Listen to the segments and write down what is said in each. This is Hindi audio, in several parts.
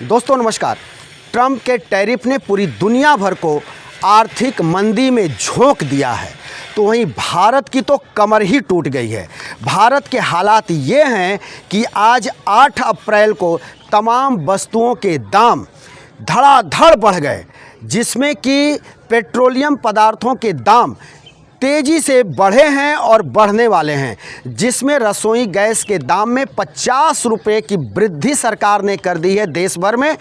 दोस्तों नमस्कार। ट्रंप के टैरिफ ने पूरी दुनिया भर को आर्थिक मंदी में झोंक दिया है, तो वहीं भारत की तो कमर ही टूट गई है। भारत के हालात ये हैं कि आज 8 अप्रैल को तमाम वस्तुओं के दाम धड़ाधड़ बढ़ गए, जिसमें कि पेट्रोलियम पदार्थों के दाम तेज़ी से बढ़े हैं और बढ़ने वाले हैं, जिसमें रसोई गैस के दाम में 50 रुपये की वृद्धि सरकार ने कर दी है देश भर में।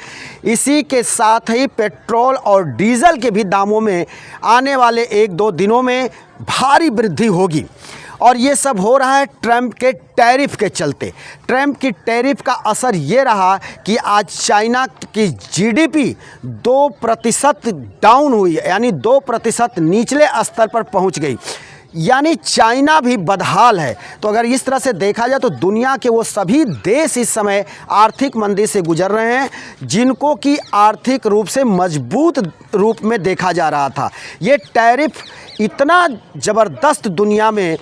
इसी के साथ ही पेट्रोल और डीजल के भी दामों में आने वाले 1-2 दिनों में भारी वृद्धि होगी। और ये सब हो रहा है ट्रंप के टैरिफ के चलते। ट्रंप की टैरिफ का असर ये रहा कि आज चाइना की जीडीपी 2% डाउन हुई, यानी 2% निचले स्तर पर पहुंच गई, यानी चाइना भी बदहाल है। तो अगर इस तरह से देखा जाए तो दुनिया के वो सभी देश इस समय आर्थिक मंदी से गुजर रहे हैं, जिनको कि आर्थिक रूप से मजबूत रूप में देखा जा रहा था। ये टैरिफ इतना ज़बरदस्त दुनिया में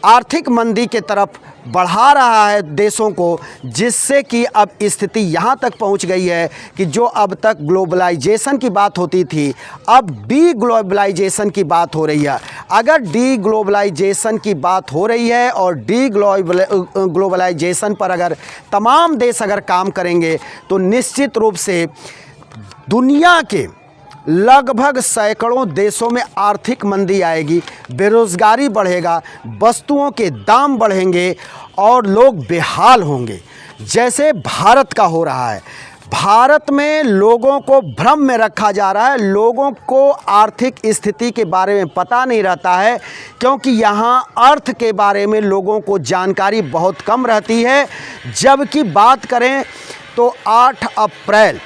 आर्थिक मंदी के तरफ बढ़ा रहा है देशों को, जिससे कि अब स्थिति यहाँ तक पहुँच गई है कि जो अब तक ग्लोबलाइजेशन की बात होती थी, अब डी ग्लोबलाइजेशन की बात हो रही है। अगर डी ग्लोबलाइजेशन की बात हो रही है और डी ग्लोबलाइजेशन पर अगर तमाम देश अगर काम करेंगे तो निश्चित रूप से दुनिया के लगभग सैकड़ों देशों में आर्थिक मंदी आएगी, बेरोज़गारी बढ़ेगा, वस्तुओं के दाम बढ़ेंगे और लोग बेहाल होंगे, जैसे भारत का हो रहा है। भारत में लोगों को भ्रम में रखा जा रहा है, लोगों को आर्थिक स्थिति के बारे में पता नहीं रहता है, क्योंकि यहाँ अर्थ के बारे में लोगों को जानकारी बहुत कम रहती है। जबकि बात करें तो 8 अप्रैल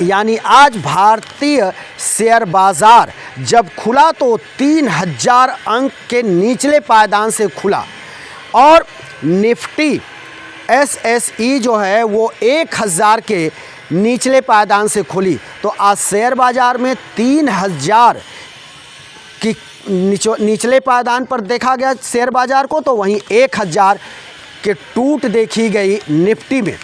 यानी आज भारतीय शेयर बाज़ार जब खुला तो 3000 अंक के निचले पायदान से खुला और निफ्टी एसएसई जो है वो 1000 के निचले पायदान से खुली। तो आज शेयर बाज़ार में 3000 की निचले पायदान पर देखा गया शेयर बाज़ार को, तो वहीं 1000 के टूट देखी गई निफ्टी में।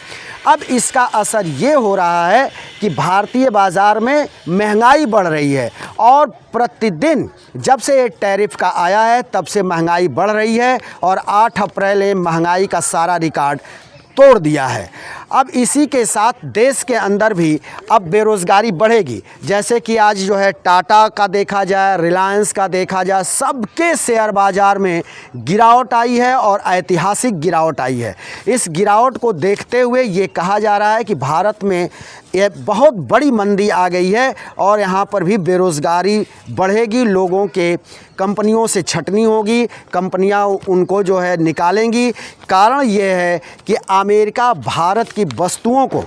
अब इसका असर ये हो रहा है कि भारतीय बाज़ार में महंगाई बढ़ रही है और प्रतिदिन जब से ये टैरिफ का आया है तब से महंगाई बढ़ रही है और 8 अप्रैल में महंगाई का सारा रिकॉर्ड तोड़ दिया है। अब इसी के साथ देश के अंदर भी अब बेरोज़गारी बढ़ेगी, जैसे कि आज जो है टाटा का देखा जाए, रिलायंस का देखा जाए, सबके शेयर बाज़ार में गिरावट आई है और ऐतिहासिक गिरावट आई है। इस गिरावट को देखते हुए ये कहा जा रहा है कि भारत में ये बहुत बड़ी मंदी आ गई है और यहाँ पर भी बेरोज़गारी बढ़ेगी, लोगों के कंपनियों से छटनी होगी, कंपनियाँ उनको जो है निकालेंगी। कारण ये है कि अमेरिका भारत की वस्तुओं को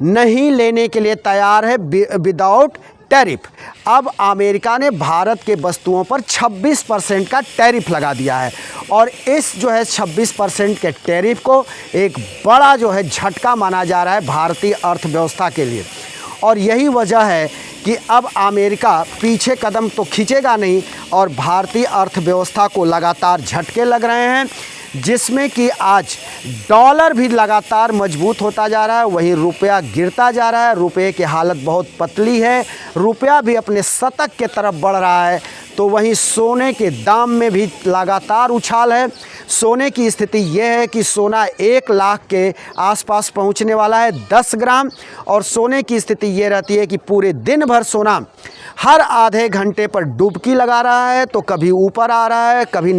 नहीं लेने के लिए तैयार है विदाउट टैरिफ। अब अमेरिका ने भारत के वस्तुओं पर 26% का टैरिफ लगा दिया है और इस जो है 26% के टैरिफ को एक बड़ा जो है झटका माना जा रहा है भारतीय अर्थव्यवस्था के लिए। और यही वजह है कि अब अमेरिका पीछे कदम तो खींचेगा नहीं और भारतीय अर्थव्यवस्था को लगातार झटके लग रहे हैं, जिसमें कि आज डॉलर भी लगातार मजबूत होता जा रहा है, वहीं रुपया गिरता जा रहा है। रुपये की हालत बहुत पतली है, रुपया भी अपने शतक के तरफ बढ़ रहा है। तो वहीं सोने के दाम में भी लगातार उछाल है। सोने की स्थिति यह है कि सोना 1 लाख के आसपास पहुंचने वाला है 10 ग्राम, और सोने की स्थिति ये रहती है कि पूरे दिन भर सोना हर आधे घंटे पर डुबकी लगा रहा है, तो कभी ऊपर आ रहा है, कभी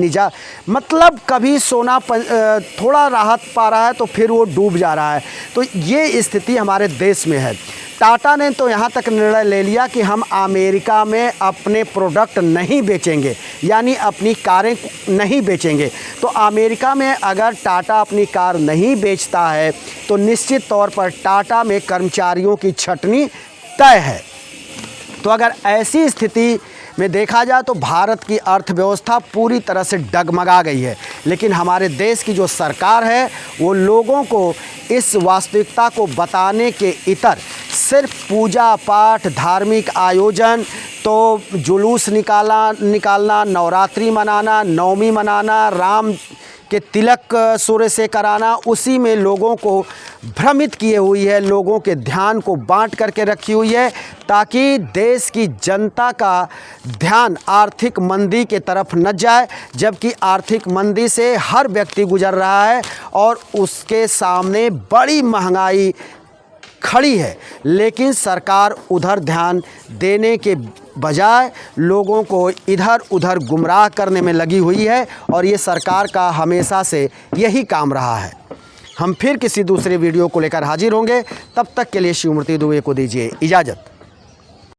मतलब कभी सोना थोड़ा राहत पा रहा है तो फिर वो डूब जा रहा है। तो ये स्थिति हमारे देश में है। टाटा ने तो यहाँ तक निर्णय ले लिया कि हम अमेरिका में अपने प्रोडक्ट नहीं बेचेंगे, यानी अपनी कारें नहीं बेचेंगे। तो अमेरिका में अगर टाटा अपनी कार नहीं बेचता है तो निश्चित तौर पर टाटा में कर्मचारियों की छटनी तय है। तो अगर ऐसी स्थिति में देखा जाए तो भारत की अर्थव्यवस्था पूरी तरह से डगमगा गई है। लेकिन हमारे देश की जो सरकार है वो लोगों को इस वास्तविकता को बताने के इतर सिर्फ पूजा पाठ, धार्मिक आयोजन, तो जुलूस निकालना, नवरात्रि मनाना, नवमी मनाना, राम कि तिलक सूर्य से कराना, उसी में लोगों को भ्रमित किए हुई है, लोगों के ध्यान को बांट करके रखी हुई है, ताकि देश की जनता का ध्यान आर्थिक मंदी के तरफ न जाए। जबकि आर्थिक मंदी से हर व्यक्ति गुजर रहा है और उसके सामने बड़ी महंगाई खड़ी है, लेकिन सरकार उधर ध्यान देने के बजाय लोगों को इधर उधर गुमराह करने में लगी हुई है। और ये सरकार का हमेशा से यही काम रहा है। हम फिर किसी दूसरे वीडियो को लेकर हाजिर होंगे, तब तक के लिए शिवमूर्ति दुबे को दीजिए इजाज़त।